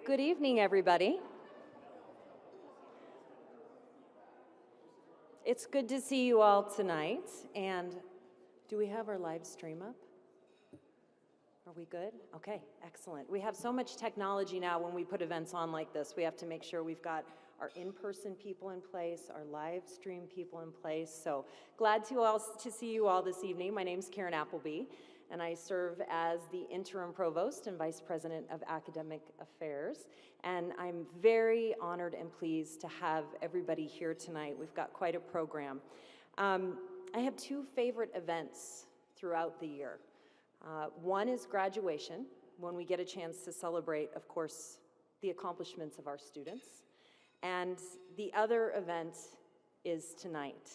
Good evening, everybody. It's good to see you all tonight. And do we have our live stream up? Are we good? Okay, excellent. We have so much technology now when we put events on like this. We have to make sure we've got our in-person people in place, our live stream people in place. So glad to see you all this evening. My name's Karen Appleby, and I serve as the interim provost and vice president of academic affairs. And I'm very honored and pleased to have everybody here tonight. We've got quite a program. I have two favorite events throughout the year. One is graduation, when we get a chance to celebrate, of course, the accomplishments of our students. And the other event is tonight,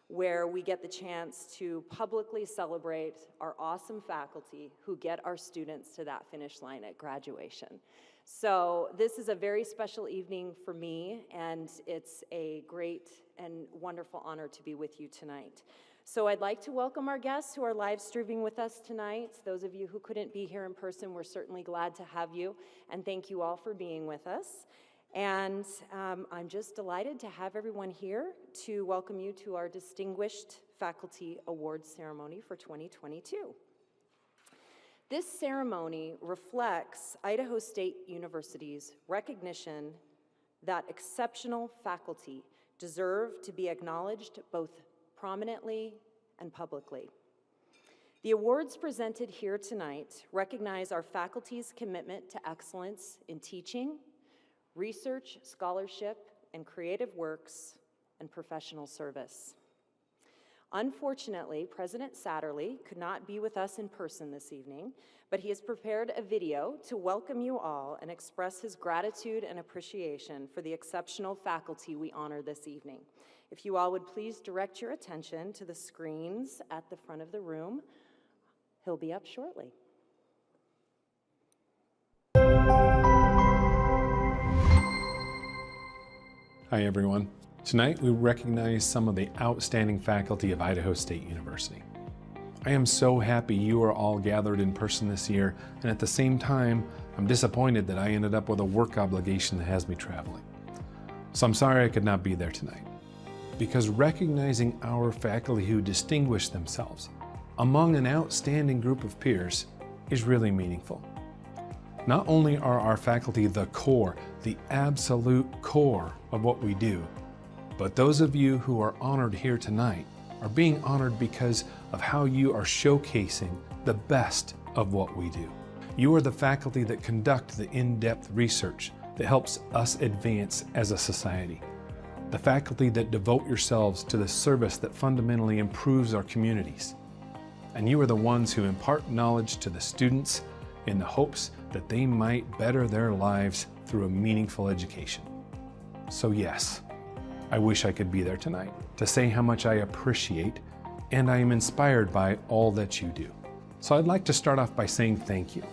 where we get the chance to publicly celebrate our awesome faculty who get our students to that finish line at graduation. So this is a very special evening for me, and it's a great and wonderful honor to be with you tonight. So I'd like to welcome our guests who are live streaming with us tonight. Those of you who couldn't be here in person, we're certainly glad to have you, and thank you all for being with us. And I'm just delighted to have everyone here to welcome you to our Distinguished Faculty Awards ceremony for 2022. This ceremony reflects Idaho State University's recognition that exceptional faculty deserve to be acknowledged both prominently and publicly. The awards presented here tonight recognize our faculty's commitment to excellence in teaching, research, scholarship, and creative works, and professional service. Unfortunately, President Satterlee could not be with us in person this evening, but he has prepared a video to welcome you all and express his gratitude and appreciation for the exceptional faculty we honor this evening. If you all would please direct your attention to the screens at the front of the room. He'll be up shortly. Hi everyone. Tonight we recognize some of the outstanding faculty of Idaho State University. I am so happy you are all gathered in person this year, and at the same time, I'm disappointed that I ended up with a work obligation that has me traveling. So I'm sorry I could not be there tonight, because recognizing our faculty who distinguish themselves among an outstanding group of peers is really meaningful. Not only are our faculty the core, the absolute core of what we do, but those of you who are honored here tonight are being honored because of how you are showcasing the best of what we do. You are the faculty that conduct the in-depth research that helps us advance as a society. The faculty that devote yourselves to the service that fundamentally improves our communities. And you are the ones who impart knowledge to the students in the hopes that they might better their lives through a meaningful education. So yes, I wish I could be there tonight to say how much I appreciate and I am inspired by all that you do. So I'd like to start off by saying thank you.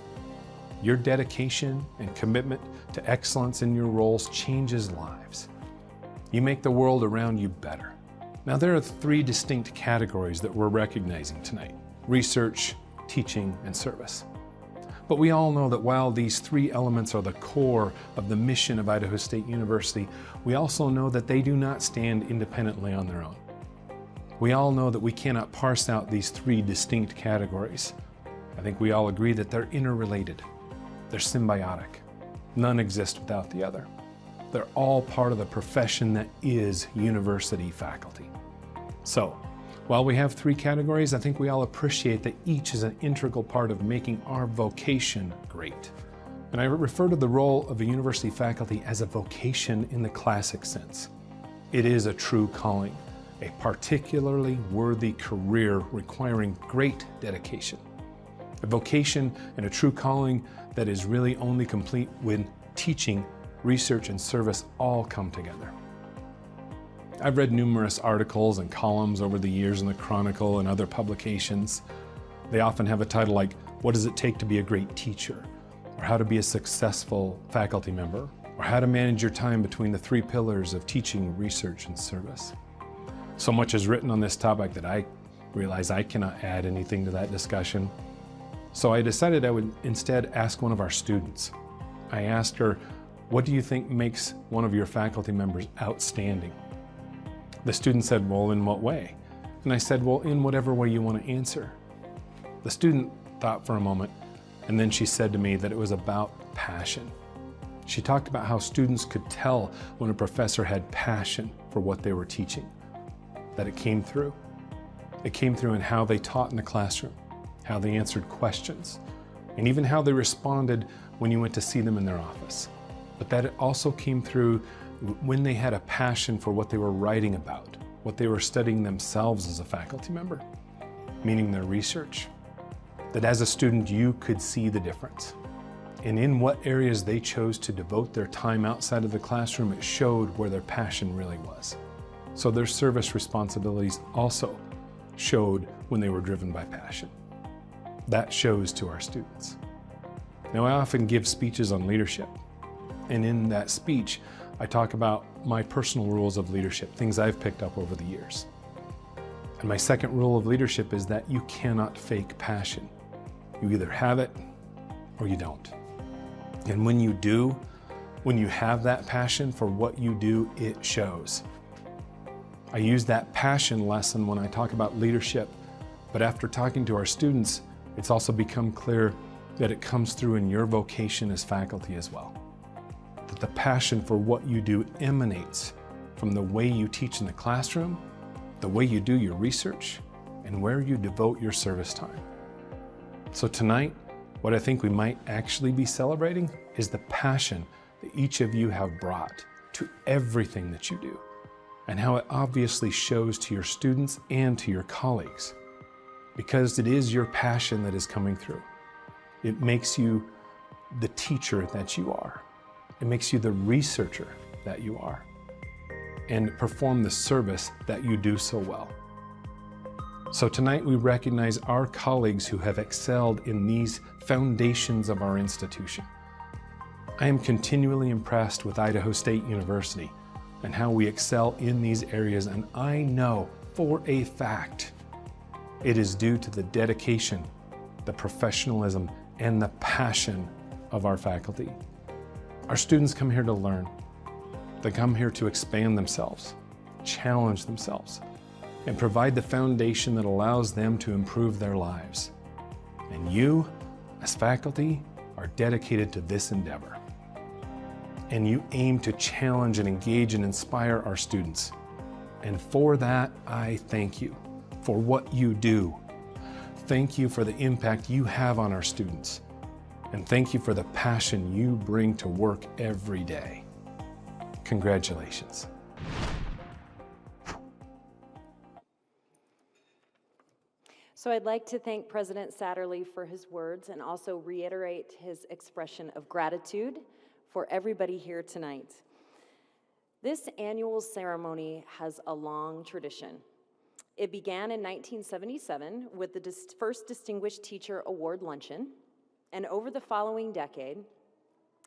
Your dedication and commitment to excellence in your roles changes lives. You make the world around you better. Now there are three distinct categories that we're recognizing tonight: research, teaching, and service. But we all know that while these three elements are the core of the mission of Idaho State University, we also know that they do not stand independently on their own. We all know that we cannot parse out these three distinct categories. I think we all agree that they're interrelated. They're symbiotic. None exist without the other. They're all part of the profession that is university faculty. So, while we have three categories, I think we all appreciate that each is an integral part of making our vocation great. And I refer to the role of a university faculty as a vocation in the classic sense. It is a true calling, a particularly worthy career requiring great dedication. A vocation and a true calling that is really only complete when teaching, research, and service all come together. I've read numerous articles and columns over the years in the Chronicle and other publications. They often have a title like, "What does it take to be a great teacher?" or "How to be a successful faculty member?" or "How to manage your time between the three pillars of teaching, research, and service." So much is written on this topic that I realize I cannot add anything to that discussion. So I decided I would instead ask one of our students. I asked her, What do you think makes one of your faculty members outstanding? The student said, well, in what way? And I said, well, in whatever way you want to answer. The student thought for a moment, and then she said to me that it was about passion. She talked about how students could tell when a professor had passion for what they were teaching, that it came through. It came through in how they taught in the classroom, how they answered questions, and even how they responded when you went to see them in their office. But that it also came through when they had a passion for what they were writing about, what they were studying themselves as a faculty member, meaning their research. That as a student, you could see the difference. And in what areas they chose to devote their time outside of the classroom, it showed where their passion really was. So their service responsibilities also showed when they were driven by passion. That shows to our students. Now, I often give speeches on leadership. And in that speech, I talk about my personal rules of leadership, things I've picked up over the years. And my second rule of leadership is that you cannot fake passion. You either have it or you don't. And when you do, when you have that passion for what you do, it shows. I use that passion lesson when I talk about leadership, but after talking to our students, it's also become clear that it comes through in your vocation as faculty as well. That the passion for what you do emanates from the way you teach in the classroom, the way you do your research, and where you devote your service time. So tonight, what I think we might actually be celebrating is the passion that each of you have brought to everything that you do, and how it obviously shows to your students and to your colleagues, because it is your passion that is coming through. It makes you the teacher that you are. It makes you the researcher that you are, and perform the service that you do so well. So tonight we recognize our colleagues who have excelled in these foundations of our institution. I am continually impressed with Idaho State University and how we excel in these areas, and I know for a fact it is due to the dedication, the professionalism, and the passion of our faculty. Our students come here to learn. They come here to expand themselves, challenge themselves, and provide the foundation that allows them to improve their lives. And you, as faculty, are dedicated to this endeavor. And you aim to challenge and engage and inspire our students. And for that, I thank you for what you do. Thank you for the impact you have on our students. And thank you for the passion you bring to work every day. Congratulations. So I'd like to thank President Satterlee for his words and also reiterate his expression of gratitude for everybody here tonight. This annual ceremony has a long tradition. It began in 1977 with the first Distinguished Teacher Award Luncheon, and over the following decade,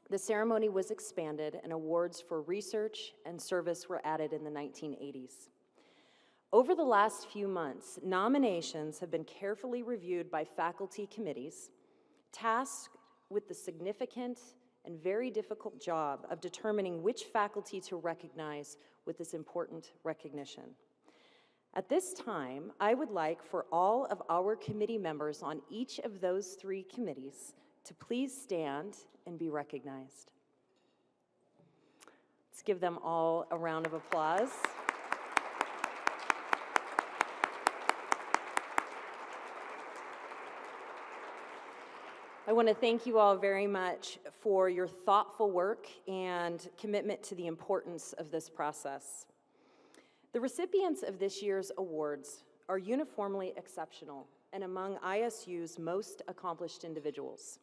the ceremony was expanded and awards for research and service were added in the 1980s. Over the last few months, nominations have been carefully reviewed by faculty committees tasked with the significant and very difficult job of determining which faculty to recognize with this important recognition. At this time, I would like for all of our committee members on each of those three committees to please stand and be recognized. Let's give them all a round of applause. I want to thank you all very much for your thoughtful work and commitment to the importance of this process. The recipients of this year's awards are uniformly exceptional and among ISU's most accomplished individuals.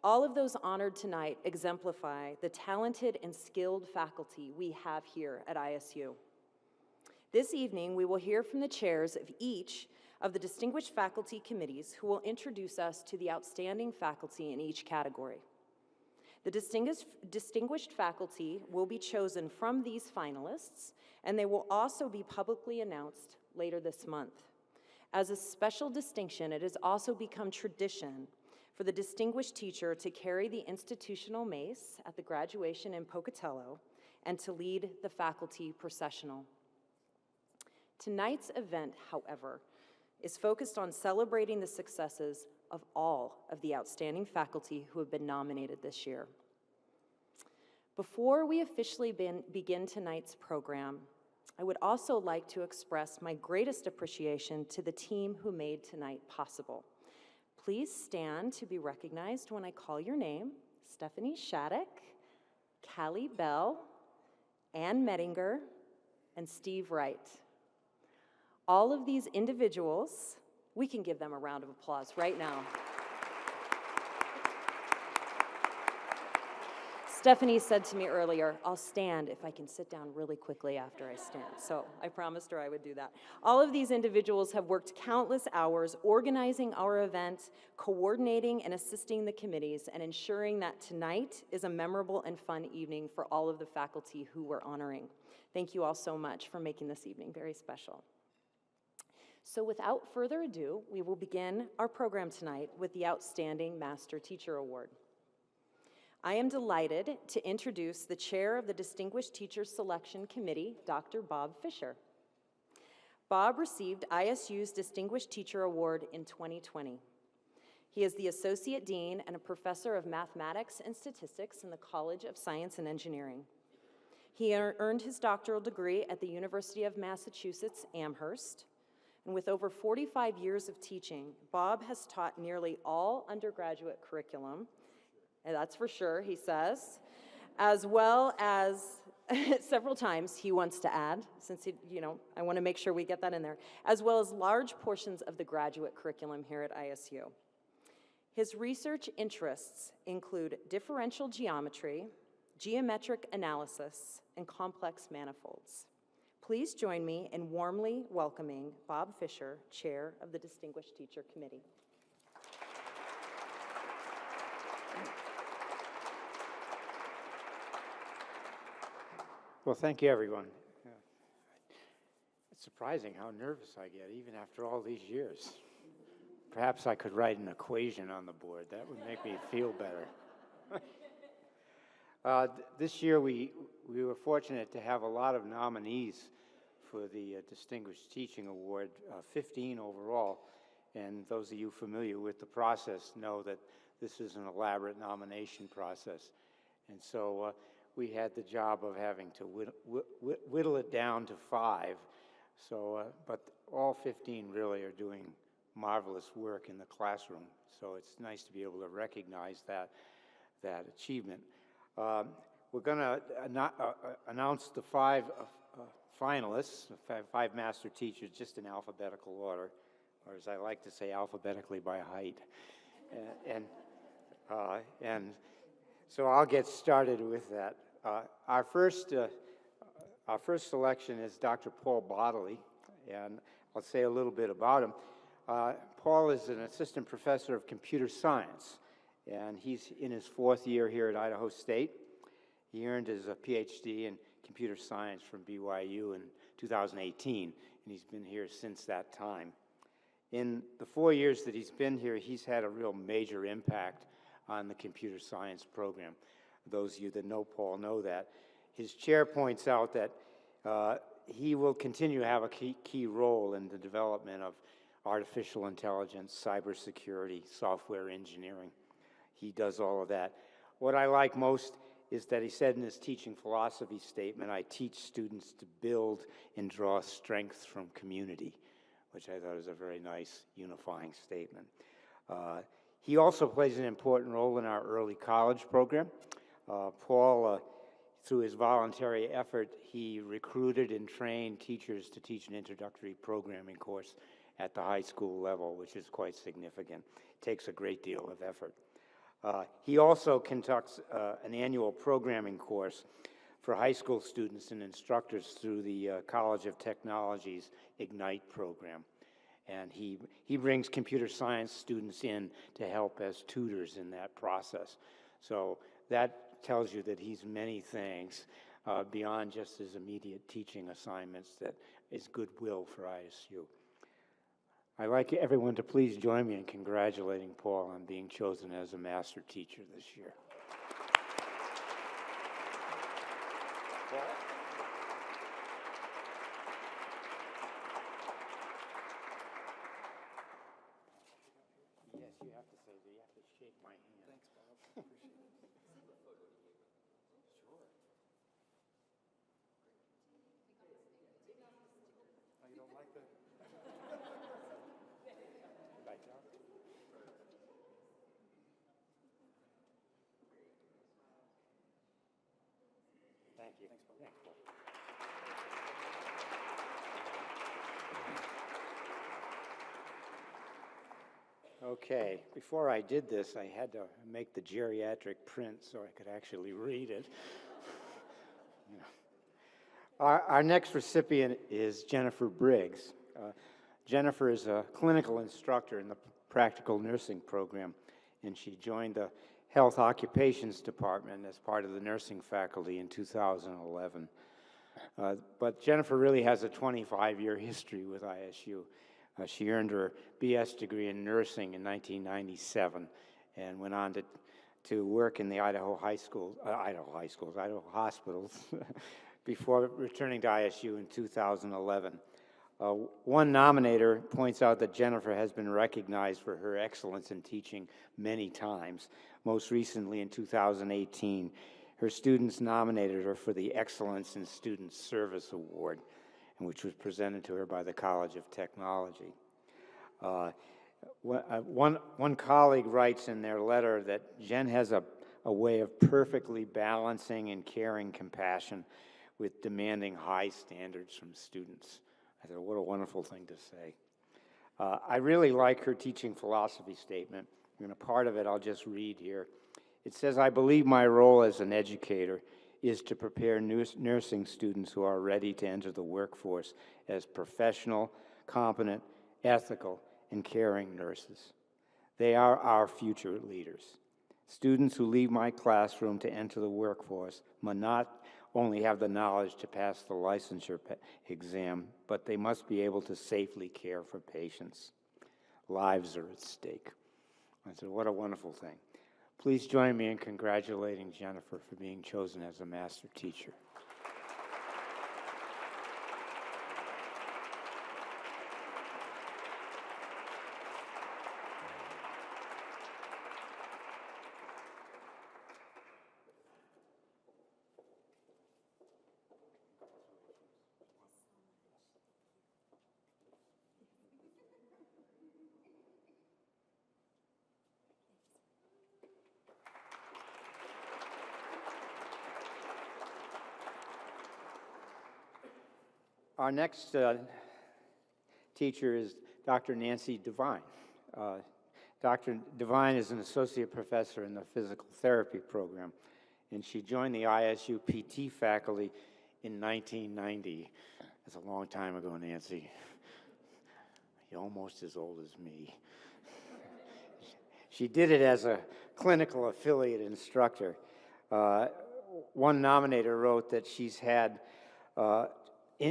All of those honored tonight exemplify the talented and skilled faculty we have here at ISU. This evening, we will hear from the chairs of each of the Distinguished Faculty Committees who will introduce us to the outstanding faculty in each category. The distinguished faculty will be chosen from these finalists, and they will also be publicly announced later this month. As a special distinction, it has also become tradition for the distinguished teacher to carry the institutional mace at the graduation in Pocatello and to lead the faculty processional. Tonight's event, however, is focused on celebrating the successes of all of the outstanding faculty who have been nominated this year. Before we officially begin tonight's program, I would also like to express my greatest appreciation to the team who made tonight possible. Please stand to be recognized when I call your name. Stephanie Shattuck, Callie Bell, Ann Mettinger, and Steve Wright. All of these individuals, we can give them a round of applause right now. Stephanie said to me earlier, I'll stand if I can sit down really quickly after I stand. So I promised her I would do that. All of these individuals have worked countless hours organizing our event, coordinating and assisting the committees, and ensuring that tonight is a memorable and fun evening for all of the faculty who we're honoring. Thank you all so much for making this evening very special. So without further ado, we will begin our program tonight with the Outstanding Master Teacher Award. I am delighted to introduce the chair of the Distinguished Teacher Selection Committee, Dr. Bob Fisher. Bob received ISU's Distinguished Teacher Award in 2020. He is the Associate Dean and a Professor of Mathematics and Statistics in the College of Science and Engineering. He earned his doctoral degree at the University of Massachusetts, Amherst. And with over 45 years of teaching, Bob has taught nearly all undergraduate curriculum, and that's for sure, he says, as well as several times he wants to add, since I want to make sure we get that in there, as well as large portions of the graduate curriculum here at ISU. His research interests include differential geometry, geometric analysis, and complex manifolds. Please join me in warmly welcoming Bob Fisher, Chair of the Distinguished Teacher Committee. Well, thank you, everyone. It's surprising how nervous I get, even after all these years. Perhaps I could write an equation on the board. That would make me feel better. This year, we were fortunate to have a lot of nominees for the Distinguished Teaching Award, 15 overall. And those of you familiar with the process know that this is an elaborate nomination process. And so we had the job of having to whittle it down to 5. So, but all 15 really are doing marvelous work in the classroom. So it's nice to be able to recognize that achievement. We're going to announce the 5 finalists, 5 master teachers, just in alphabetical order, or as I like to say, alphabetically by height. And so I'll get started with that. Our first selection is Dr. Paul Bodley, and I'll say a little bit about him. Paul is an assistant professor of computer science, and he's in his 4th year here at Idaho State. He earned his PhD in computer science from BYU in 2018, and he's been here since that time. In the 4 years that he's been here, he's had a real major impact on the computer science program. Those of you that know Paul know that. His chair points out that he will continue to have a key role in the development of artificial intelligence, cybersecurity, software engineering. He does all of that. What I like most is that he said in his teaching philosophy statement, I teach students to build and draw strength from community, which I thought was a very nice unifying statement. He also plays an important role in our early college program. Paul, through his voluntary effort, he recruited and trained teachers to teach an introductory programming course at the high school level, which is quite significant. It takes a great deal of effort. He also conducts an annual programming course for high school students and instructors through the College of Technology's Ignite program. And he brings computer science students in to help as tutors in that process. So that tells you that he's many things beyond just his immediate teaching assignments, that is goodwill for ISU. I'd like everyone to please join me in congratulating Paul on being chosen as a master teacher this year. Yes, you have to say that. You have to shake my hand. Thanks, Bob. Oh, you don't like that? Right, John? Thank you. Thanks, Paul. Okay, before I did this, I had to make the geriatric print so I could actually read it. You know. Our next recipient is Jennifer Briggs. Jennifer is a clinical instructor in the practical nursing program, and she joined the Health Occupations Department as part of the nursing faculty in 2011. But Jennifer really has a 25-year history with ISU. She earned her BS degree in nursing in 1997 and went on to work in the Idaho hospitals before returning to ISU in 2011. One nominator points out that Jennifer has been recognized for her excellence in teaching many times. Most recently in 2018, her students nominated her for the Excellence in Student Service Award, which was presented to her by the College of Technology. One colleague writes in their letter that Jen has a way of perfectly balancing and caring compassion with demanding high standards from students. I thought, what a wonderful thing to say. I really like her teaching philosophy statement, and a part of it I'll just read here. It says, "I believe my role as an educator is to prepare nursing students who are ready to enter the workforce as professional, competent, ethical, and caring nurses. They are our future leaders. Students who leave my classroom to enter the workforce must not only have the knowledge to pass the licensure exam, but they must be able to safely care for patients. Lives are at stake." I said, what a wonderful thing. Please join me in congratulating Jennifer for being chosen as a master teacher. Our next teacher is Dr. Nancy Devine. Dr. Devine is an associate professor in the physical therapy program, and she joined the ISU PT faculty in 1990. That's a long time ago, Nancy. You're almost as old as me. She did it as a clinical affiliate instructor. One nominator wrote that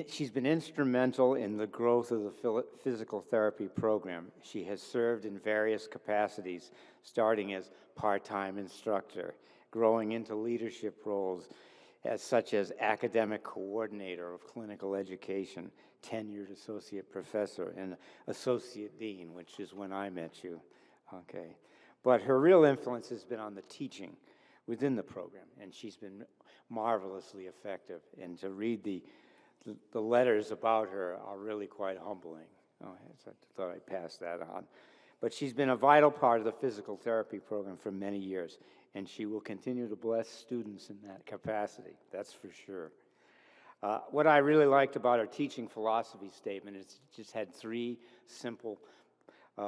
she's been instrumental in the growth of the physical therapy program. She has served in various capacities, starting as part-time instructor, growing into leadership roles such as academic coordinator of clinical education, tenured associate professor, and associate dean, which is when I met you. Okay. But her real influence has been on the teaching within the program, and she's been marvelously effective. And to read the letters about her are really quite humbling. I thought I'd pass that on. But she's been a vital part of the physical therapy program for many years, and she will continue to bless students in that capacity, that's for sure. What I really liked about her teaching philosophy statement is it just had three simple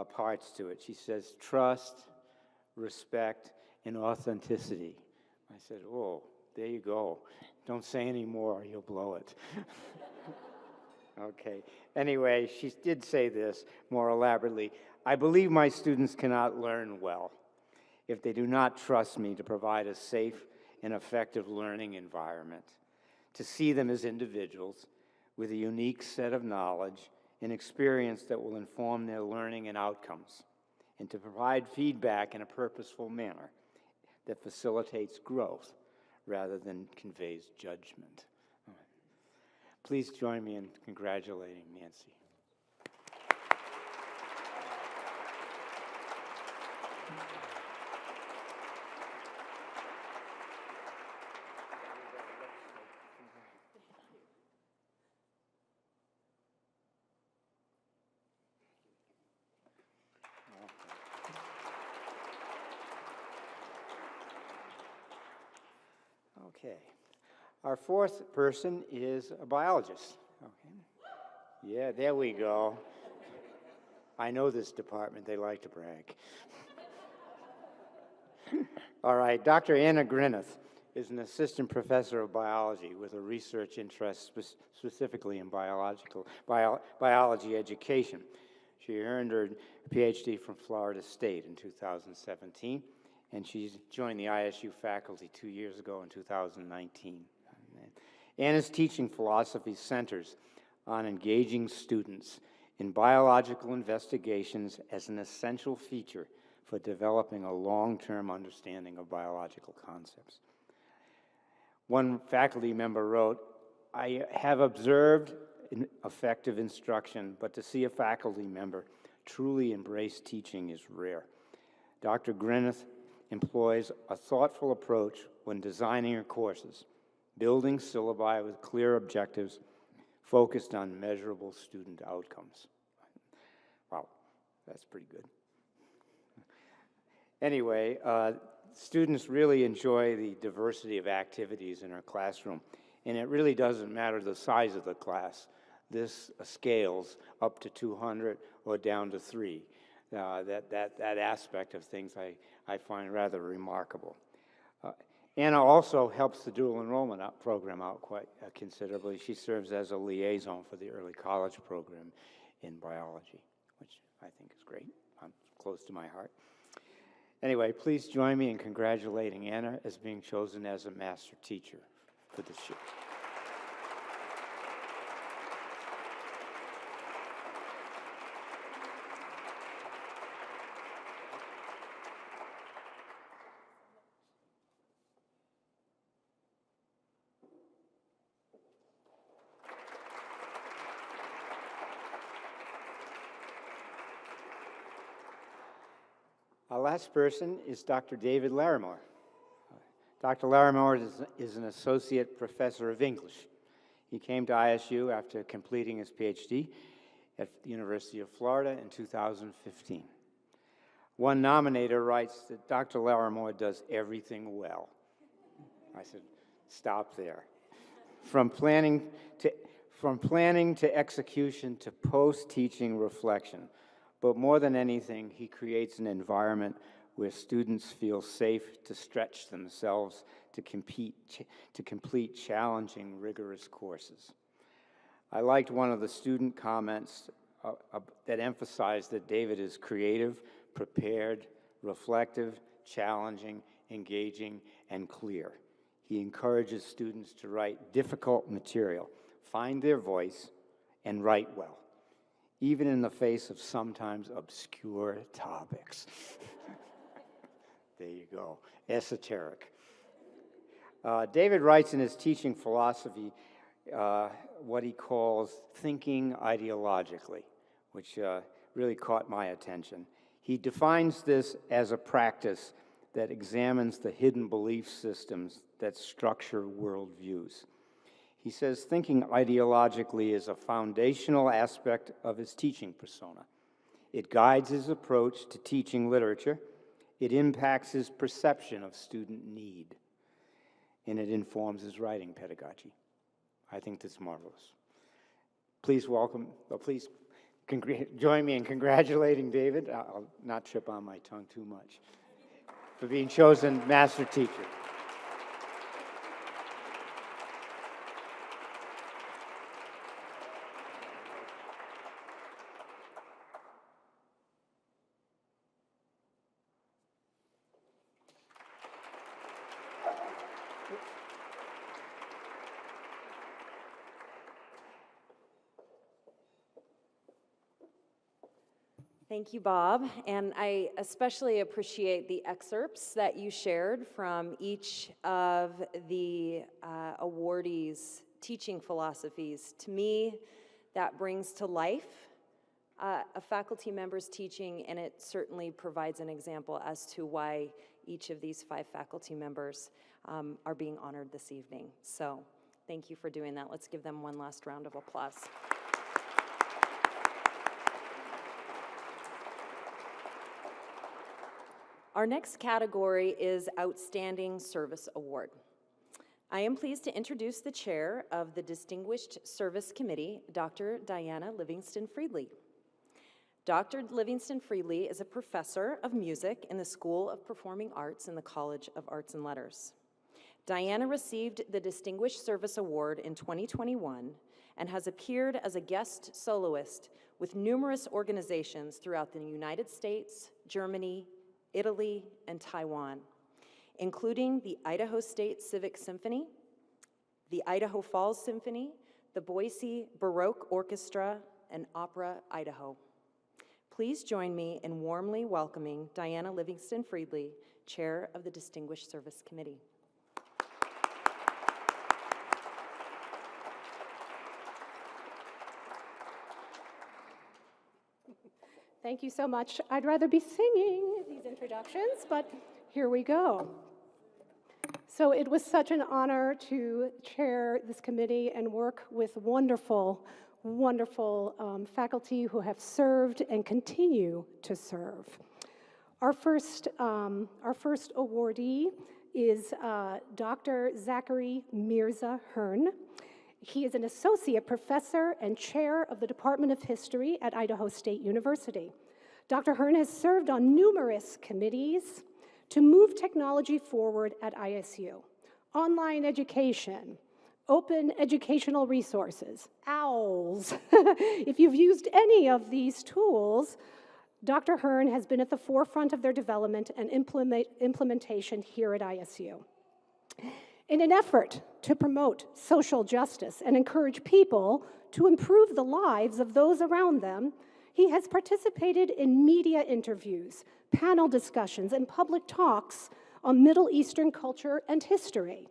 parts to it. She says, trust, respect, and authenticity. I said, oh, there you go. Don't say any more or you'll blow it. Okay. Anyway, she did say this more elaborately. I believe my students cannot learn well if they do not trust me to provide a safe and effective learning environment, to see them as individuals with a unique set of knowledge an experience that will inform their learning and outcomes, and to provide feedback in a purposeful manner that facilitates growth rather than conveys judgment. Please join me in congratulating Nancy. Okay. Our fourth person is a biologist. Okay. Yeah, there we go. I know this department, they like to brag. All right, Dr. Anna Grinneth is an assistant professor of biology with a research interest specifically in biology education. She earned her PhD from Florida State in 2017, and she's joined the ISU faculty 2 years ago in 2019. Anna's teaching philosophy centers on engaging students in biological investigations as an essential feature for developing a long-term understanding of biological concepts. One faculty member wrote, "I have observed effective instruction, but to see a faculty member truly embrace teaching is rare." Dr. Grinneth employs a thoughtful approach when designing her courses, building syllabi with clear objectives focused on measurable student outcomes. Wow, that's pretty good. Anyway, students really enjoy the diversity of activities in our classroom, and it really doesn't matter the size of the class. This scales up to 200 or down to 3. That aspect of things I find rather remarkable. Anna also helps the dual enrollment program out quite considerably. She serves as a liaison for the early college program in biology, which I think is great. I'm close to my heart. Anyway, please join me in congratulating Anna as being chosen as a master teacher for this year. Our last person is Dr. David Larimore. Dr. Larimore is an associate professor of English. He came to ISU after completing his PhD at the University of Florida in 2015. One nominator writes that Dr. Larimore does everything well. I said, stop there. From planning to execution to post-teaching reflection. But more than anything, he creates an environment where students feel safe to stretch themselves to complete challenging, rigorous courses. I liked one of the student comments that emphasized that David is creative, prepared, reflective, challenging, engaging, and clear. He encourages students to write difficult material, find their voice, and write well, even in the face of sometimes obscure topics. There you go, esoteric. David writes in his teaching philosophy what he calls thinking ideologically, which really caught my attention. He defines this as a practice that examines the hidden belief systems that structure worldviews. He says thinking ideologically is a foundational aspect of his teaching persona. It guides his approach to teaching literature, it impacts his perception of student need, and it informs his writing pedagogy. I think that's marvelous. Please join me in congratulating David. I'll not trip on my tongue too much, for being chosen master teacher. Thank you, Bob. And I especially appreciate the excerpts that you shared from each of the awardees' teaching philosophies. To me, that brings to life a faculty member's teaching, and it certainly provides an example as to why each of these 5 faculty members are being honored this evening. So thank you for doing that. Let's give them one last round of applause. Our next category is Outstanding Service Award. I am pleased to introduce the chair of the Distinguished Service Committee, Dr. Diana Livingston-Friedli. Dr. Livingston-Friedli is a professor of music in the School of Performing Arts in the College of Arts and Letters. Diana received the Distinguished Service Award in 2021 and has appeared as a guest soloist with numerous organizations throughout the United States, Germany, Italy, and Taiwan, including the Idaho State Civic Symphony, the Idaho Falls Symphony, the Boise Baroque Orchestra, and Opera Idaho. Please join me in warmly welcoming Diana Livingston-Friedli, Chair of the Distinguished Service Committee. Thank you so much. I'd rather be singing these introductions, but here we go. So it was such an honor to chair this committee and work with wonderful faculty who have served and continue to serve. Our first awardee is Dr. Zachary Mirza Hearn. He is an associate professor and chair of the Department of History at Idaho State University. Dr. Hearn has served on numerous committees to move technology forward at ISU. Online education, open educational resources, OWLs. If you've used any of these tools, Dr. Hearn has been at the forefront of their development and implementation here at ISU. In an effort to promote social justice and encourage people to improve the lives of those around them, he has participated in media interviews, panel discussions, and public talks on Middle Eastern culture and history.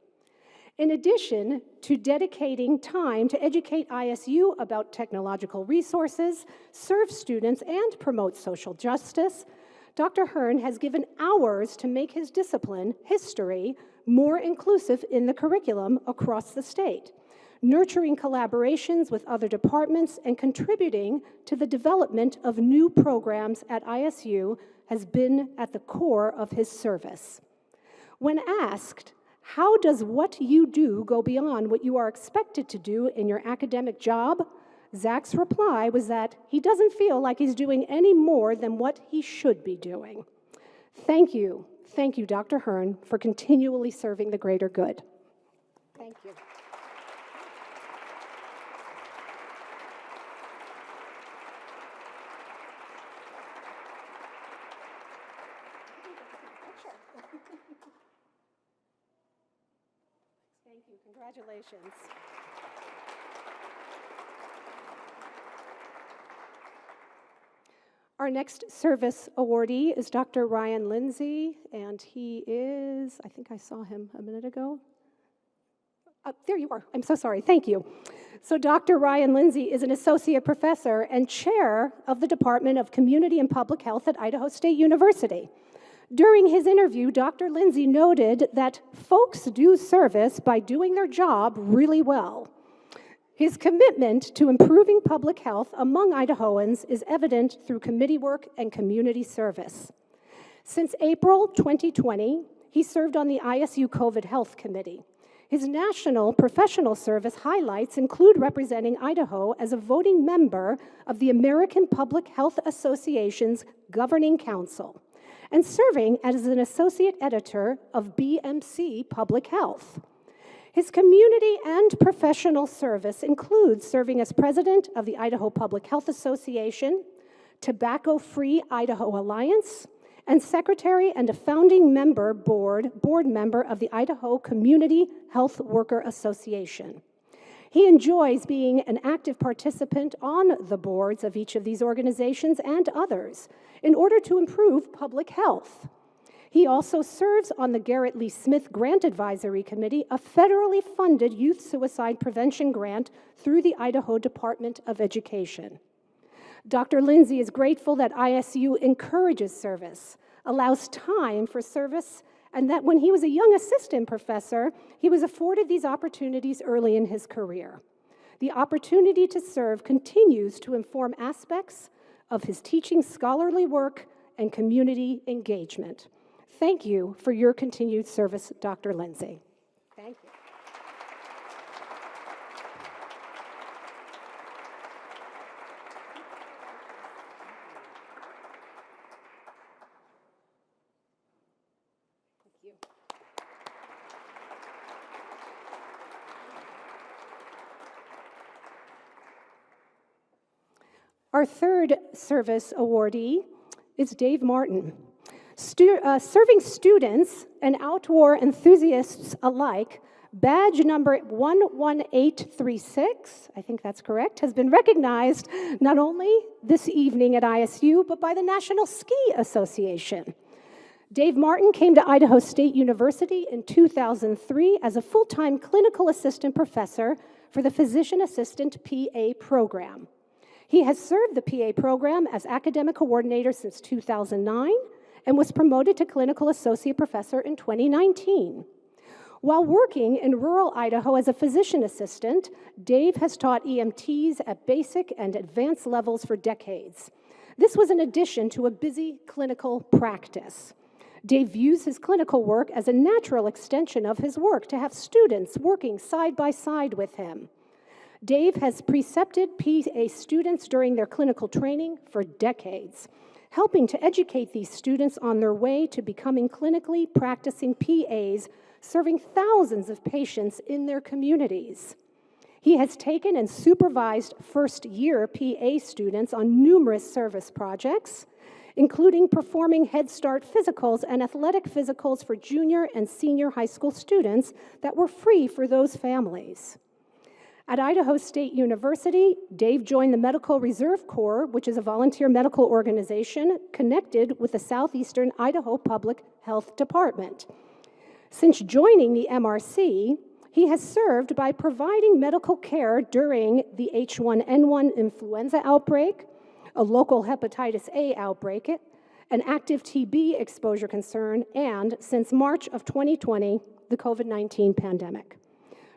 In addition to dedicating time to educate ISU about technological resources, serve students, and promote social justice, Dr. Hearn has given hours to make his discipline, history, more inclusive in the curriculum across the state, nurturing collaborations with other departments and contributing to the development of new programs at ISU has been at the core of his service. When asked, how does what you do go beyond what you are expected to do in your academic job? Zach's reply was that he doesn't feel like he's doing any more than what he should be doing. Thank you, Dr. Hearn, for continually serving the greater good. Thank you. Thank you. Congratulations. Our next service awardee is Dr. Ryan Lindsay, and he is, I think I saw him a minute ago. There you are. I'm so sorry. Thank you. So Dr. Ryan Lindsay is an associate professor and chair of the Department of Community and Public Health at Idaho State University. During his interview, Dr. Lindsay noted that folks do service by doing their job really well. His commitment to improving public health among Idahoans is evident through committee work and community service. Since April 2020, he served on the ISU COVID Health Committee. His national professional service highlights include representing Idaho as a voting member of the American Public Health Association's Governing Council and serving as an associate editor of BMC Public Health. His community and professional service includes serving as president of the Idaho Public Health Association, Tobacco Free Idaho Alliance, and secretary and a founding board member of the Idaho Community Health Worker Association. He enjoys being an active participant on the boards of each of these organizations and others in order to improve public health. He also serves on the Garrett Lee Smith Grant Advisory Committee, a federally funded youth suicide prevention grant through the Idaho Department of Education. Dr. Lindsay is grateful that ISU encourages service, allows time for service, and that when he was a young assistant professor, he was afforded these opportunities early in his career. The opportunity to serve continues to inform aspects of his teaching scholarly work and community engagement. Thank you for your continued service, Dr. Lindsay. Thank you. Our third service awardee is Dave Martin. Serving students and outdoor enthusiasts alike, badge number 11836, I think that's correct, has been recognized not only this evening at ISU, but by the National Ski Association. Dave Martin came to Idaho State University in 2003 as a full-time clinical assistant professor for the physician assistant PA program. He has served the PA program as academic coordinator since 2009 and was promoted to clinical associate professor in 2019. While working in rural Idaho as a physician assistant, Dave has taught EMTs at basic and advanced levels for decades. This was in addition to a busy clinical practice. Dave views his clinical work as a natural extension of his work to have students working side by side with him. Dave has precepted PA students during their clinical training for decades, helping to educate these students on their way to becoming clinically practicing PAs, serving thousands of patients in their communities. He has taken and supervised first-year PA students on numerous service projects, including performing Head Start physicals and athletic physicals for junior and senior high school students that were free for those families. At Idaho State University, Dave joined the Medical Reserve Corps, which is a volunteer medical organization connected with the Southeastern Idaho Public Health Department. Since joining the MRC, he has served by providing medical care during the H1N1 influenza outbreak, a local hepatitis A outbreak, an active TB exposure concern, and, since March of 2020, the COVID-19 pandemic.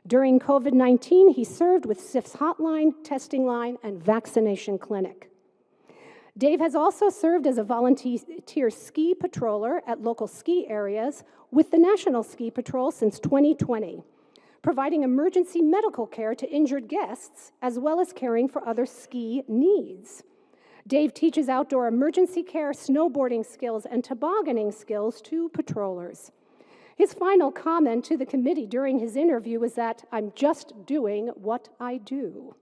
During COVID-19, he served with SIF's hotline, testing line, and vaccination clinic. Dave has also served as a volunteer ski patroller at local ski areas with the National Ski Patrol since 2020, providing emergency medical care to injured guests, as well as caring for other ski needs. Dave teaches outdoor emergency care, snowboarding skills, and tobogganing skills to patrollers. His final comment to the committee during his interview was that, "I'm just doing what I do."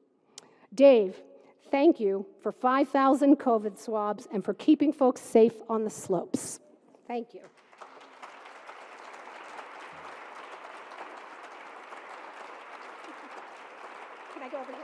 Dave, thank you for 5,000 COVID swabs and for keeping folks safe on the slopes. Thank you. Can I go over here?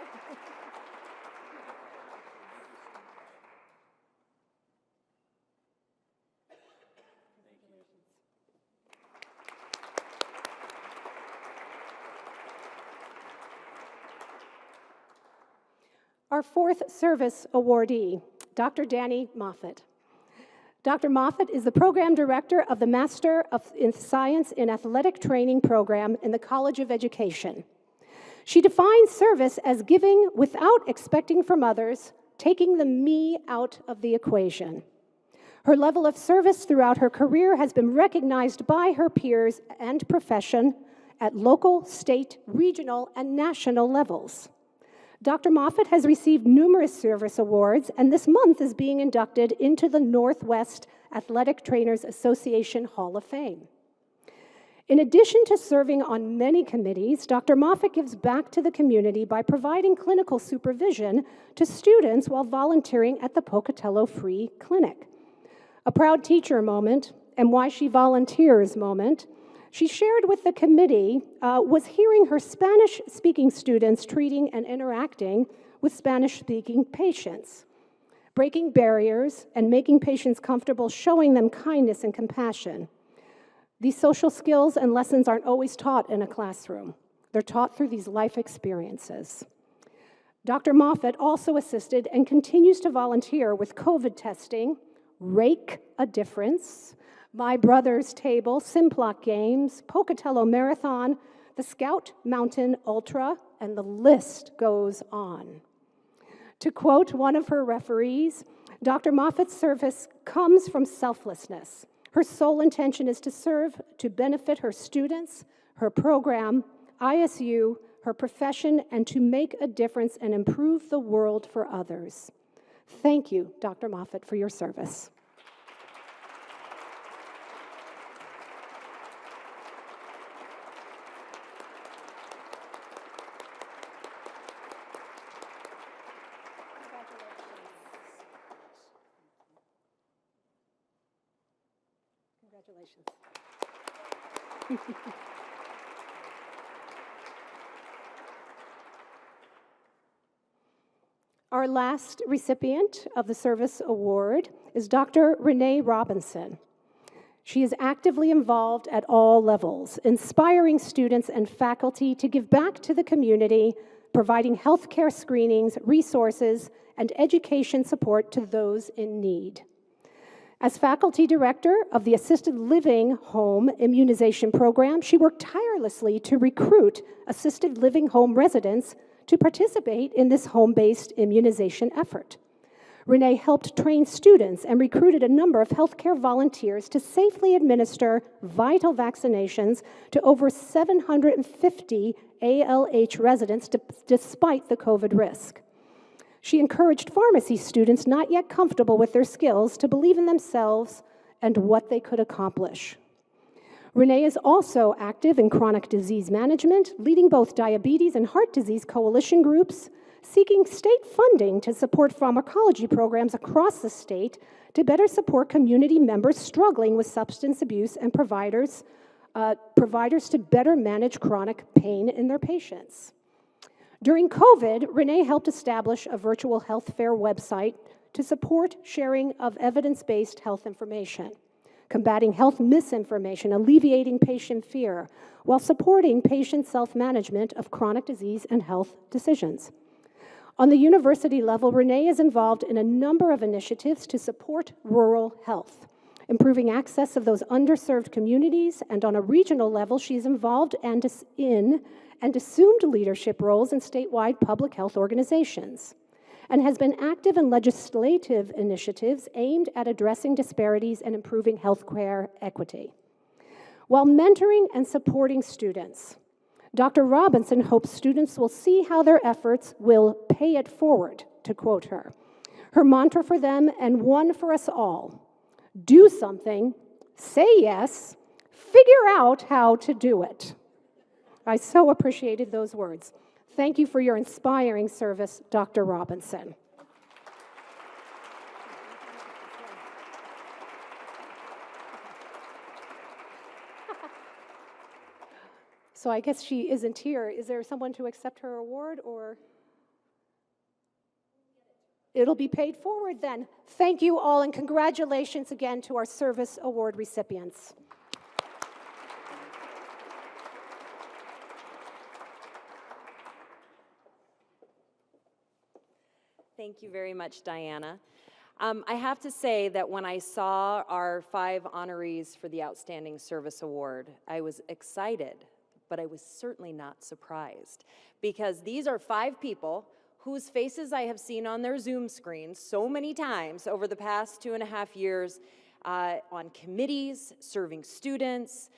Our fourth service awardee, Dr. Danny Moffett. Dr. Moffett is the program director of the Master in Science in Athletic Training program in the College of Education. She defines service as giving without expecting from others, taking the me out of the equation. Her level of service throughout her career has been recognized by her peers and profession at local, state, regional, and national levels. Dr. Moffett has received numerous service awards, and this month is being inducted into the Northwest Athletic Trainers Association Hall of Fame. In addition to serving on many committees, Dr. Moffett gives back to the community by providing clinical supervision to students while volunteering at the Pocatello Free Clinic. A proud teacher moment, and why she volunteers moment, She shared with the committee was hearing her Spanish-speaking students treating and interacting with Spanish-speaking patients, breaking barriers and making patients comfortable, showing them kindness and compassion. These social skills and lessons aren't always taught in a classroom. They're taught through these life experiences. Dr. Moffat also assisted and continues to volunteer with COVID testing, Rake a Difference, My Brother's Table, Simplot Games, Pocatello Marathon, the Scout Mountain Ultra, and the list goes on. To quote one of her referees, Dr. Moffat's service comes from selflessness. Her sole intention is to serve to benefit her students, her program, ISU, her profession, and to make a difference and improve the world for others. Thank you, Dr. Moffat, for your service. Congratulations. Our last recipient of the Service Award is Dr. Renee Robinson. She is actively involved at all levels, inspiring students and faculty to give back to the community, providing healthcare screenings, resources, and education support to those in need. As faculty director of the Assisted Living Home Immunization Program, she worked tirelessly to recruit assisted living home residents to participate in this home-based immunization effort. Renee helped train students and recruited a number of healthcare volunteers to safely administer vital vaccinations to over 750 ALH residents despite the COVID risk. She encouraged pharmacy students not yet comfortable with their skills to believe in themselves and what they could accomplish. Renee is also active in chronic disease management, leading both diabetes and heart disease coalition groups, seeking state funding to support pharmacology programs across the state to better support community members struggling with substance abuse and providers to better manage chronic pain in their patients. During COVID, Renee helped establish a virtual health fair website to support sharing of evidence-based health information, combating health misinformation, alleviating patient fear, while supporting patient self-management of chronic disease and health decisions. On the university level, Renee is involved in a number of initiatives to support rural health, improving access of those underserved communities, and on a regional level, she's involved and assumed leadership roles in statewide public health organizations, and has been active in legislative initiatives aimed at addressing disparities and improving healthcare equity. While mentoring and supporting students, Dr. Robinson hopes students will see how their efforts will pay it forward, to quote her. Her mantra for them, and one for us all: do something, say yes, figure out how to do it. I so appreciated those words. Thank you for your inspiring service, Dr. Robinson. So I guess she isn't here. Is there someone to accept her award, or? It'll be paid forward then. Thank you all, and congratulations again to our Service Award recipients. Thank you very much, Diana. I have to say that when I saw our 5 honorees for the Outstanding Service Award, I was excited, but I was certainly not surprised, because these are 5 people whose faces I have seen on their Zoom screens so many times over the past 2.5 years on committees, serving students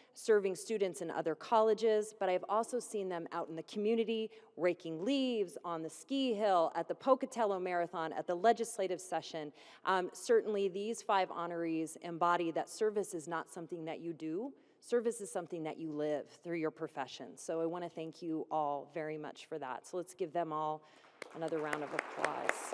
in other colleges, but I've also seen them out in the community, raking leaves, on the ski hill, at the Pocatello Marathon, at the legislative session. Certainly these 5 honorees embody that service is not something that you do. Service is something that you live through your profession. So I want to thank you all very much for that. So let's give them all another round of applause.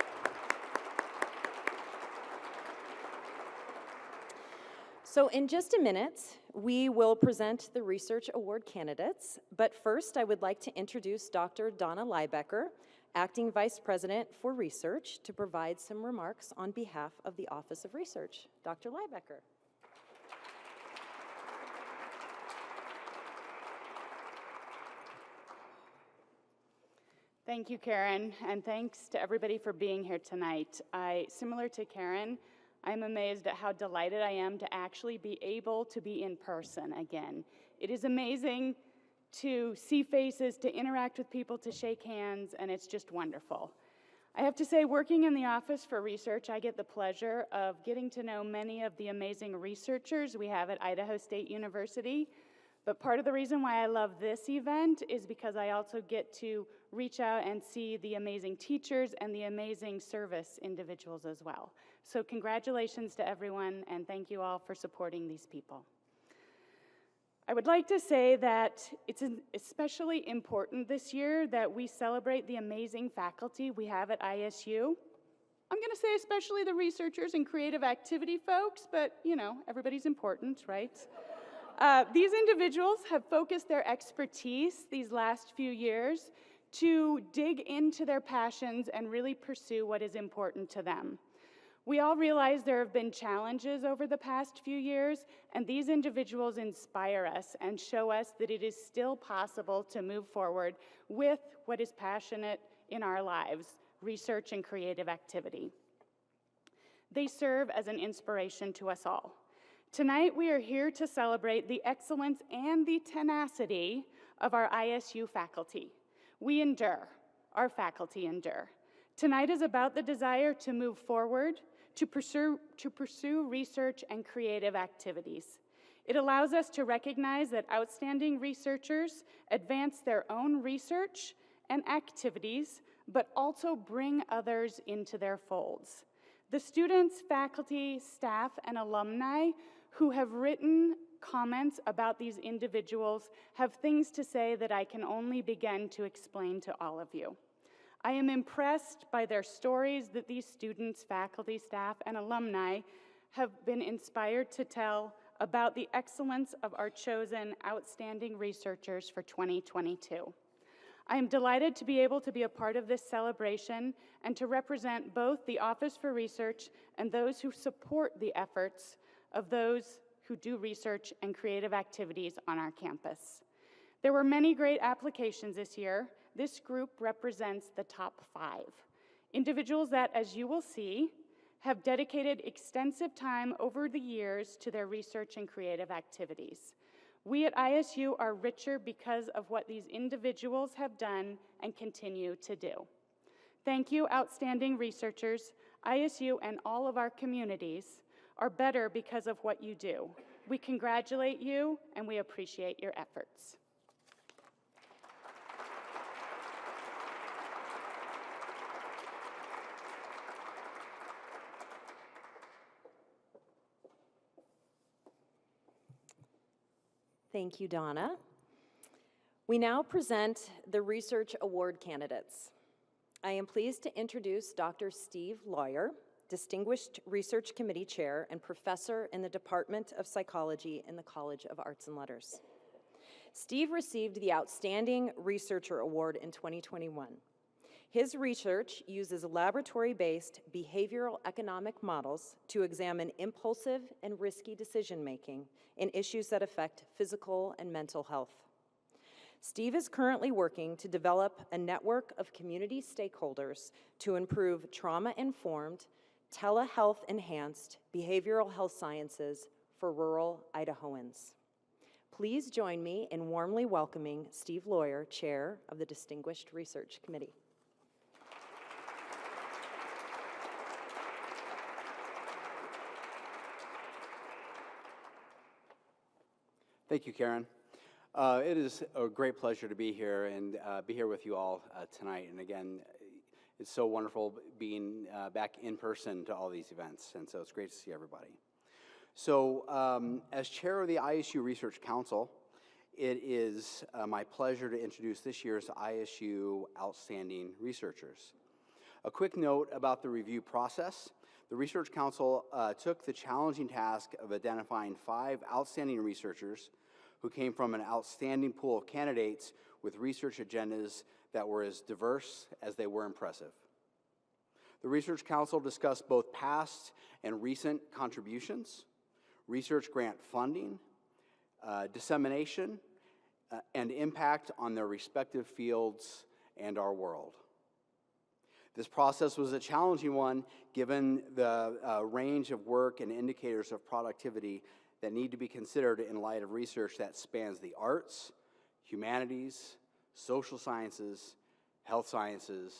So in just a minute, we will present the research award candidates, but first I would like to introduce Dr. Donna Liebecker, Acting Vice President for Research, to provide some remarks on behalf of the Office of Research. Dr. Liebecker. Thank you, Karen, and thanks to everybody for being here tonight. Similar to Karen, I'm amazed at how delighted I am to actually be able to be in person again. It is amazing to see faces, to interact with people, to shake hands, and it's just wonderful. I have to say, working in the Office for Research, I get the pleasure of getting to know many of the amazing researchers we have at Idaho State University. But part of the reason why I love this event is because I also get to reach out and see the amazing teachers and the amazing service individuals as well. So congratulations to everyone, and thank you all for supporting these people. I would like to say that it's especially important this year that we celebrate the amazing faculty we have at ISU. I'm going to say especially the researchers and creative activity folks, but you know, everybody's important, right? These individuals have focused their expertise these last few years to dig into their passions and really pursue what is important to them. We all realize there have been challenges over the past few years, and these individuals inspire us and show us that it is still possible to move forward with what is passionate in our lives, research and creative activity. They serve as an inspiration to us all. Tonight, we are here to celebrate the excellence and the tenacity of our ISU faculty. We endure. Our faculty endure. Tonight is about the desire to move forward, to pursue research and creative activities. It allows us to recognize that outstanding researchers advance their own research and activities, but also bring others into their folds. The students, faculty, staff, and alumni who have written comments about these individuals have things to say that I can only begin to explain to all of you. I am impressed by their stories that these students, faculty, staff, and alumni have been inspired to tell about the excellence of our chosen outstanding researchers for 2022. I am delighted to be able to be a part of this celebration and to represent both the Office for Research and those who support the efforts of those who do research and creative activities on our campus. There were many great applications this year. This group represents the top 5. Individuals that, as you will see, have dedicated extensive time over the years to their research and creative activities. We at ISU are richer because of what these individuals have done and continue to do. Thank you, outstanding researchers. ISU and all of our communities are better because of what you do. We congratulate you and we appreciate your efforts. Thank you, Donna. We now present the Research Award candidates. I am pleased to introduce Dr. Steve Lawyer, Distinguished Research Committee Chair and Professor in the Department of Psychology in the College of Arts and Letters. Steve received the Outstanding Researcher Award in 2021. His research uses laboratory-based behavioral economic models to examine impulsive and risky decision-making in issues that affect physical and mental health. Steve is currently working to develop a network of community stakeholders to improve trauma-informed, telehealth-enhanced behavioral health sciences for rural Idahoans. Please join me in warmly welcoming Steve Lawyer, Chair of the Distinguished Research Committee. Thank you, Karen. It is a great pleasure to be here and be here with you all tonight. And again, it's so wonderful being back in person to all these events, and so it's great to see everybody. So as chair of the ISU Research Council, it is my pleasure to introduce this year's ISU Outstanding Researchers. A quick note about the review process. the Research Council took the challenging task of identifying 5 outstanding researchers who came from an outstanding pool of candidates with research agendas that were as diverse as they were impressive. The Research Council discussed both past and recent contributions, research grant funding, dissemination, and impact on their respective fields and our world. This process was a challenging one given the range of work and indicators of productivity that need to be considered in light of research that spans the arts, humanities, social sciences, health sciences,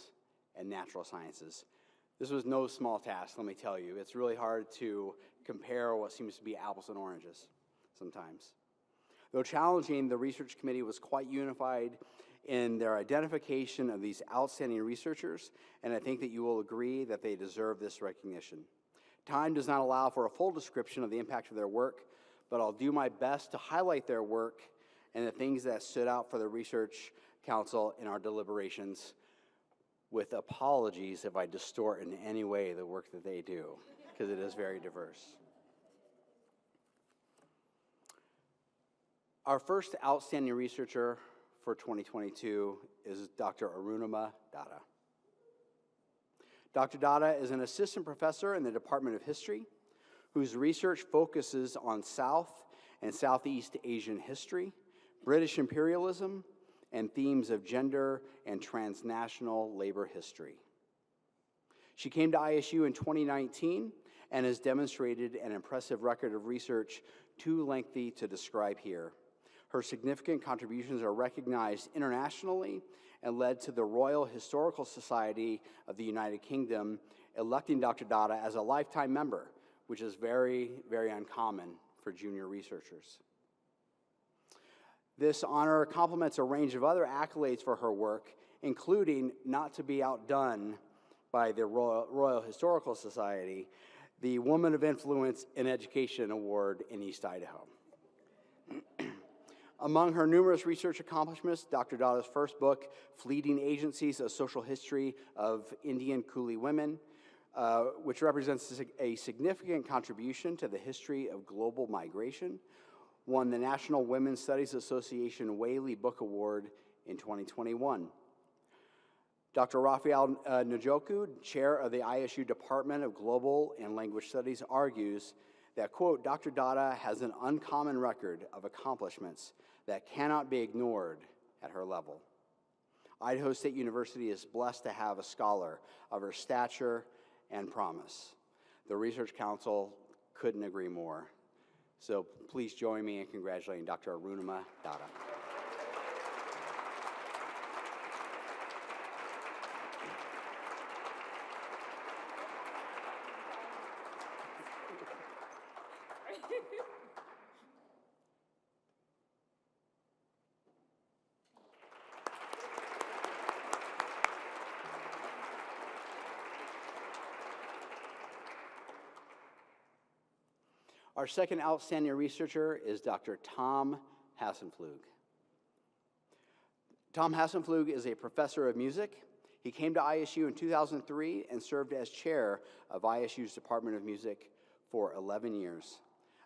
and natural sciences. This was no small task, let me tell you. It's really hard to compare what seems to be apples and oranges sometimes. Though challenging, the research committee was quite unified in their identification of these outstanding researchers, and I think that you will agree that they deserve this recognition. Time does not allow for a full description of the impact of their work, but I'll do my best to highlight their work and the things that stood out for the Research Council in our deliberations, with apologies if I distort in any way the work that they do, because it is very diverse. Our first outstanding researcher for 2022 is Dr. Arunima Datta. Dr. Datta is an assistant professor in the Department of History whose research focuses on South and Southeast Asian history, British imperialism, and themes of gender and transnational labor history. She came to ISU in 2019 and has demonstrated an impressive record of research too lengthy to describe here. Her significant contributions are recognized internationally and led to the Royal Historical Society of the United Kingdom electing Dr. Datta as a lifetime member, which is very, very uncommon for junior researchers. This honor complements a range of other accolades for her work, including, not to be outdone by the Royal Historical Society, the Woman of Influence in Education Award in East Idaho. Among her numerous research accomplishments, Dr. Datta's first book, Fleeting Agencies: A Social History of Indian Coolie Women, which represents a significant contribution to the history of global migration, won the National Women's Studies Association Whaley Book Award in 2021. Dr. Raphael Njoku, chair of the ISU Department of Global and Language Studies, argues that, quote, Dr. Datta has an uncommon record of accomplishments that cannot be ignored at her level. Idaho State University is blessed to have a scholar of her stature and promise. The Research Council couldn't agree more. So please join me in congratulating Dr. Arunima Datta. Our second outstanding researcher is Dr. Tom Hassenpflug. Tom Hassenpflug is a professor of music. He came to ISU in 2003 and served as chair of ISU's Department of Music for 11 years.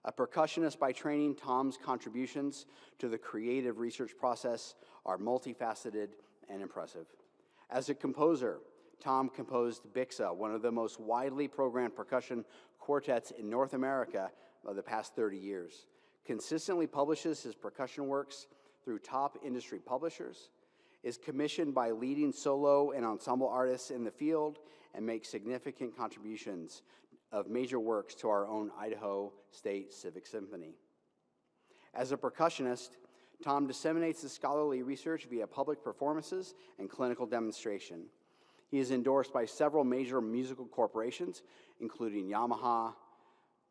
A percussionist by training, Tom's contributions to the creative research process are multifaceted and impressive. As a composer, Tom composed Bixa, one of the most widely programmed percussion quartets in North America of the past 30 years, consistently publishes his percussion works through top industry publishers, is commissioned by leading solo and ensemble artists in the field, and makes significant contributions of major works to our own Idaho State Civic Symphony. As a percussionist, Tom disseminates his scholarly research via public performances and clinical demonstration. He is endorsed by several major musical corporations, including Yamaha,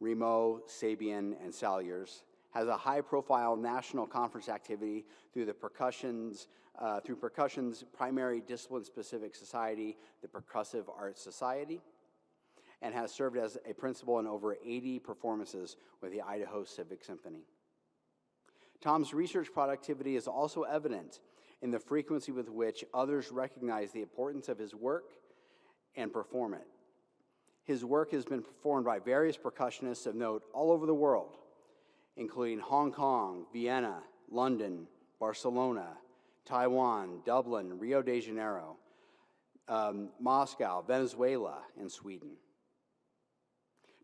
Remo, Sabian, and Salyers, has a high-profile national conference activity through Percussion's primary discipline-specific society, the Percussive Arts Society, and has served as a principal in over 80 performances with the Idaho Civic Symphony. Tom's research productivity is also evident in the frequency with which others recognize the importance of his work and perform it. His work has been performed by various percussionists of note all over the world, including Hong Kong, Vienna, London, Barcelona, Taiwan, Dublin, Rio de Janeiro, Moscow, Venezuela, and Sweden.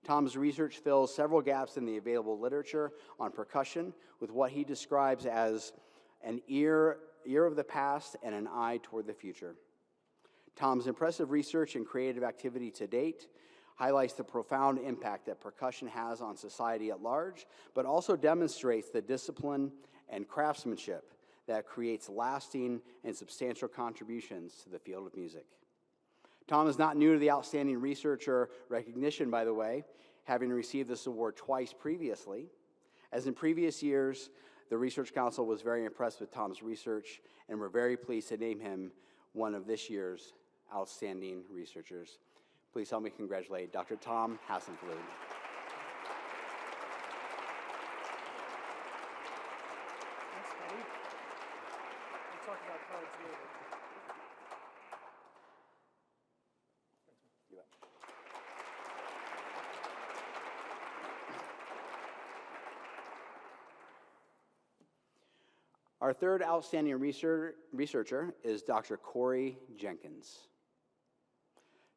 Tom's research fills several gaps in the available literature on percussion with what he describes as an ear of the past and an eye toward the future. Tom's impressive research and creative activity to date highlights the profound impact that percussion has on society at large, but also demonstrates the discipline and craftsmanship that creates lasting and substantial contributions to the field of music. Tom is not new to the outstanding researcher recognition, by the way, having received this award twice previously. As in previous years, the Research Council was very impressed with Tom's research, and we're very pleased to name him one of this year's outstanding researchers. Please help me congratulate Dr. Tom Hassenflug. Thanks, buddy. We'll talk about cards later. Our third outstanding researcher is Dr. Corey Jenkins.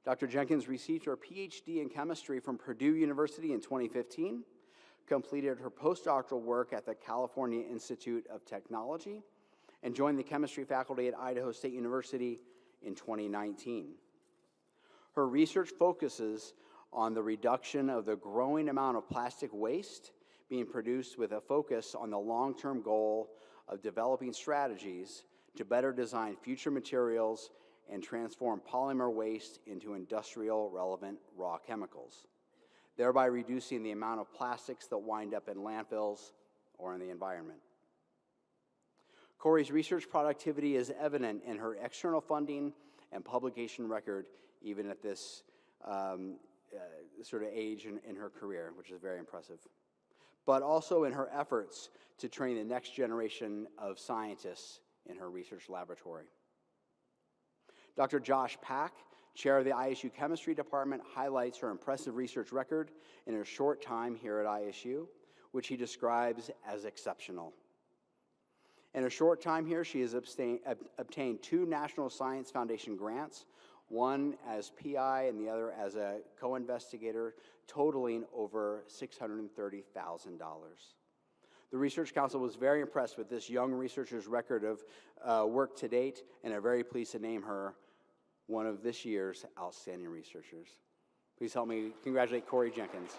Dr. Jenkins received her PhD in chemistry from Purdue University in 2015, completed her postdoctoral work at the California Institute of Technology, and joined the chemistry faculty at Idaho State University in 2019. Her research focuses on the reduction of the growing amount of plastic waste being produced with a focus on the long-term goal of developing strategies to better design future materials and transform polymer waste into industrial relevant raw chemicals, thereby reducing the amount of plastics that wind up in landfills or in the environment. Corey's research productivity is evident in her external funding and publication record, even at this sort of age in her career, which is very impressive, but also in her efforts to train the next generation of scientists in her research laboratory. Dr. Josh Pack, chair of the ISU Chemistry Department, highlights her impressive research record in her short time here at ISU, which he describes as exceptional. In her short time here, she has obtained 2 National Science Foundation grants, one as PI and the other as a co-investigator, totaling over $630,000. The Research Council was very impressed with this young researcher's record of work to date, and are very pleased to name her one of this year's outstanding researchers. Please help me congratulate Corey Jenkins.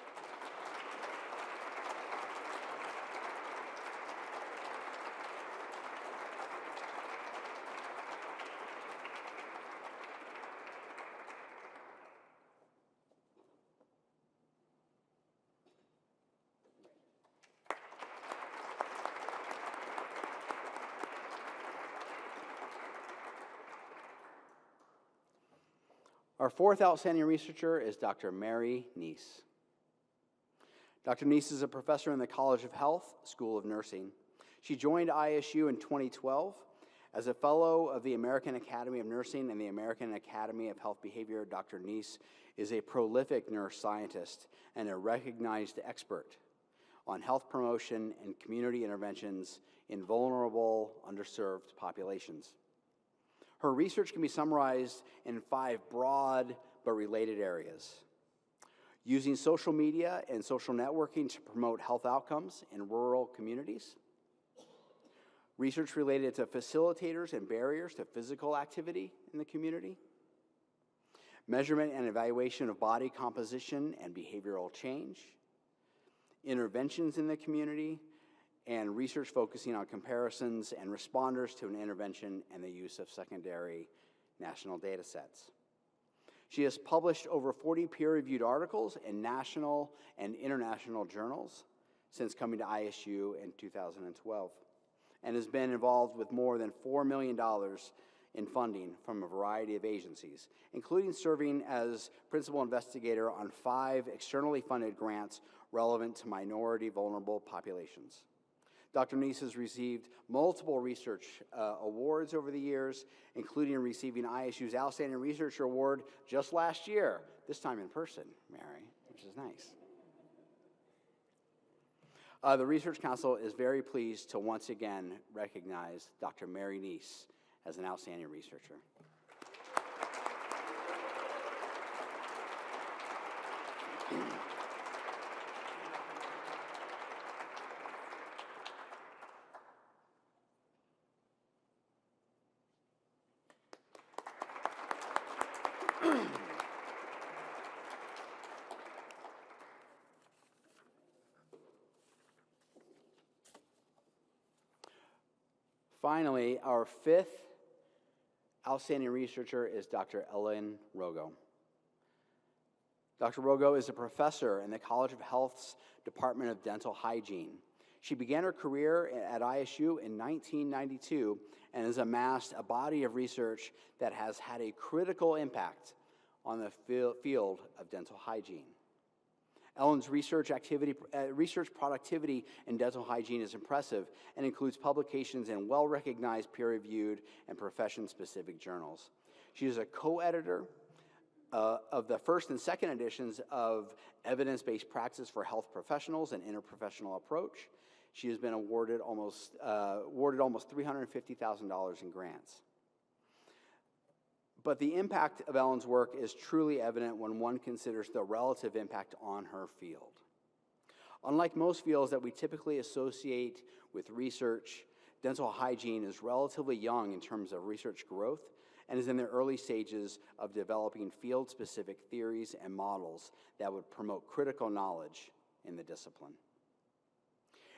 Our fourth outstanding researcher is Dr. Mary Neese. Dr. Neese is a professor in the College of Health, School of Nursing. She joined ISU in 2012 as a fellow of the American Academy of Nursing and the American Academy of Health Behavior. Dr. Neese is a prolific nurse scientist and a recognized expert on health promotion and community interventions in vulnerable, underserved populations. Her research can be summarized in 5 broad but related areas: using social media and social networking to promote health outcomes in rural communities, research related to facilitators and barriers to physical activity in the community, measurement and evaluation of body composition and behavioral change, interventions in the community, and research focusing on comparisons and responders to an intervention and the use of secondary national data sets. She has published over 40 peer-reviewed articles in national and international journals since coming to ISU in 2012, and has been involved with more than $4 million in funding from a variety of agencies, including serving as principal investigator on 5 externally funded grants relevant to minority vulnerable populations. Dr. Neese has received multiple research awards over the years, including receiving ISU's Outstanding Researcher Award just last year, this time in person, Mary, which is nice. The Research Council is very pleased to once again recognize Dr. Mary Neese as an outstanding researcher. Finally, our fifth outstanding researcher is Dr. Ellen Rogo. Dr. Rogo is a professor in the College of Health's Department of Dental Hygiene. She began her career at ISU in 1992 and has amassed a body of research that has had a critical impact on the field of dental hygiene. Ellen's research productivity in dental hygiene is impressive and includes publications in well-recognized, peer-reviewed, and profession-specific journals. She is a co-editor of the first and second editions of Evidence-Based Practice for Health Professionals and Interprofessional Approach. She has been awarded almost $350,000 in grants. But the impact of Ellen's work is truly evident when one considers the relative impact on her field. Unlike most fields that we typically associate with research, dental hygiene is relatively young in terms of research growth and is in the early stages of developing field-specific theories and models that would promote critical knowledge in the discipline.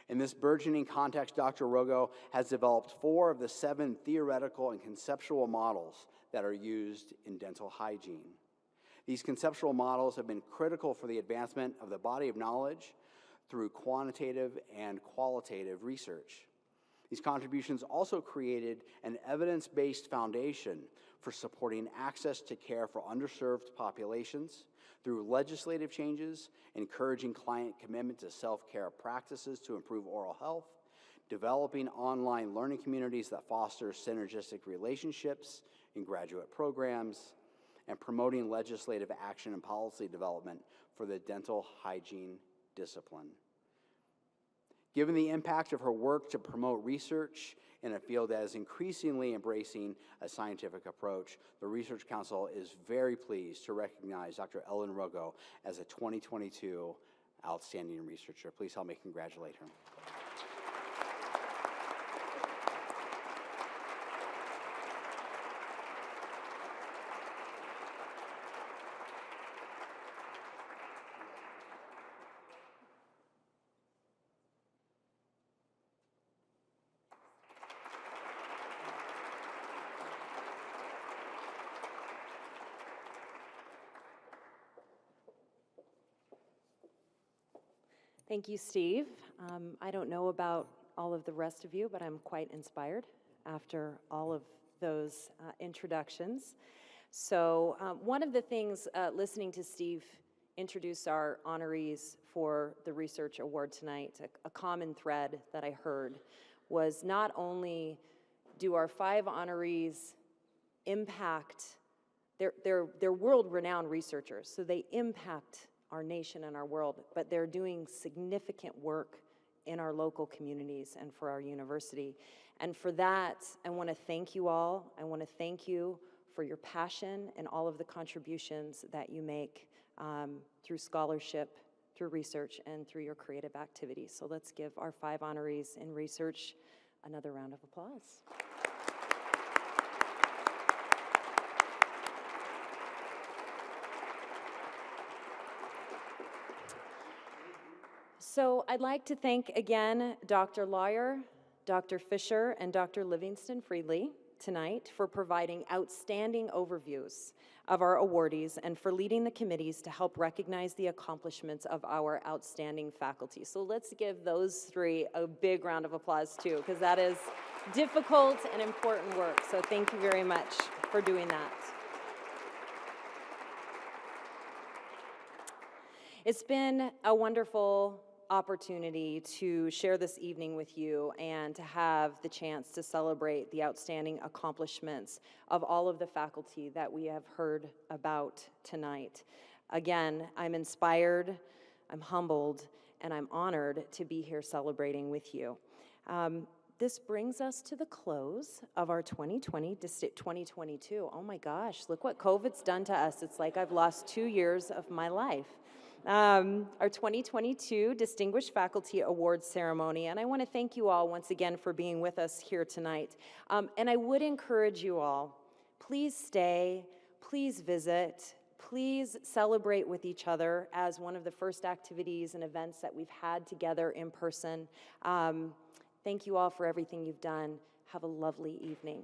In this burgeoning context, Dr. Rogo has developed 4 of the 7 theoretical and conceptual models that are used in dental hygiene. These conceptual models have been critical for the advancement of the body of knowledge through quantitative and qualitative research. These contributions also created an evidence-based foundation for supporting access to care for underserved populations through legislative changes, encouraging client commitment to self-care practices to improve oral health, developing online learning communities that foster synergistic relationships in graduate programs, and promoting legislative action and policy development for the dental hygiene discipline. Given the impact of her work to promote research in a field that is increasingly embracing a scientific approach, the Research Council is very pleased to recognize Dr. Ellen Rogo as a 2022 Outstanding Researcher. Please help me congratulate her. Thank you, Steve. I don't know about all of the rest of you, but I'm quite inspired after all of those introductions. So one of the things, listening to Steve introduce our honorees for the Research Award tonight, a common thread that I heard was not only do our 5 honorees impact, they're world-renowned researchers, so they impact our nation and our world, but they're doing significant work in our local communities and for our university. And for that, I want to thank you all. I want to thank you for your passion and all of the contributions that you make through scholarship, through research, and through your creative activities. So let's give our 5 honorees in research another round of applause. So I'd like to thank again Dr. Lawyer, Dr. Fisher, and Dr. Livingston Friedley tonight for providing outstanding overviews of our awardees and for leading the committees to help recognize the accomplishments of our outstanding faculty. So let's give those 3 a big round of applause too, because that is difficult and important work. So thank you very much for doing that. It's been a wonderful opportunity to share this evening with you and to have the chance to celebrate the outstanding accomplishments of all of the faculty that we have heard about tonight. Again, I'm inspired, I'm humbled, and I'm honored to be here celebrating with you. This brings us to the close of our 2022. Oh my gosh, look what COVID's done to us. It's like I've lost 2 years of my life. Our 2022 Distinguished Faculty Awards ceremony, and I want to thank you all once again for being with us here tonight. And I would encourage you all, please stay, please visit, please celebrate with each other as one of the first activities and events that we've had together in person. Thank you all for everything you've done. Have a lovely evening.